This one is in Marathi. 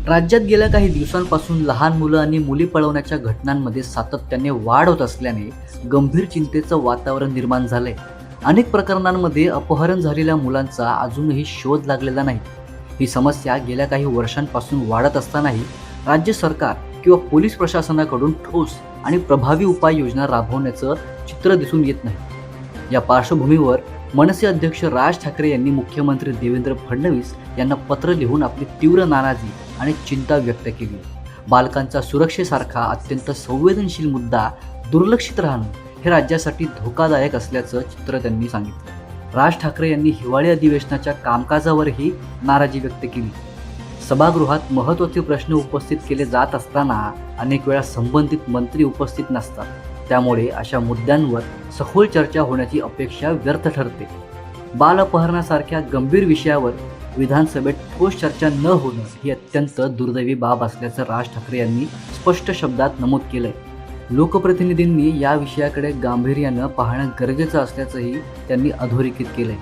राज्यात गेल्या काही दिवसांपासून लहान मुलं आणि मुली पळवण्याच्या घटनांमध्ये सातत्याने वाढ होत असल्याने गंभीर चिंतेचं वातावरण निर्माण झालंय. अनेक प्रकरणांमध्ये अपहरण झालेल्या मुलांचा अजूनही शोध लागलेला नाही. ही समस्या गेल्या काही वर्षांपासून वाढत असतानाही राज्य सरकार किंवा पोलीस प्रशासनाकडून ठोस आणि प्रभावी उपाययोजना राबवण्याचं चित्र दिसून येत नाही. या पार्श्वभूमीवर मनसे अध्यक्ष राज ठाकरे यांनी मुख्यमंत्री देवेंद्र फडणवीस यांना पत्र लिहून आपली तीव्र नाराजी आणि चिंता व्यक्त केली. बालकांच्या सुरक्षेसारखा अत्यंत संवेदनशील मुद्दा दुर्लक्षित राहणं हे राज्यासाठी धोकादायक असल्याचं चित्र त्यांनी सांगितलं. राज ठाकरे यांनी हिवाळी अधिवेशनाच्या कामकाजावरही नाराजी व्यक्त केली. सभागृहात महत्त्वाचे प्रश्न उपस्थित केले जात असताना अनेक वेळा संबंधित मंत्री उपस्थित नसतात. त्यामुळे अशा मुद्द्यांवर सखोल चर्चा होण्याची अपेक्षा व्यर्थ ठरते. बाल अपहरणासारख्या गंभीर विषयावर विधानसभेत ठोस चर्चा न होणं ही अत्यंत दुर्दैवी बाब असल्याचं राज ठाकरे यांनी स्पष्ट शब्दात नमूद केलंय. लोकप्रतिनिधींनी या विषयाकडे गांभीर्यानं पाहणं गरजेचं असल्याचंही त्यांनी अधोरेखित केलंय.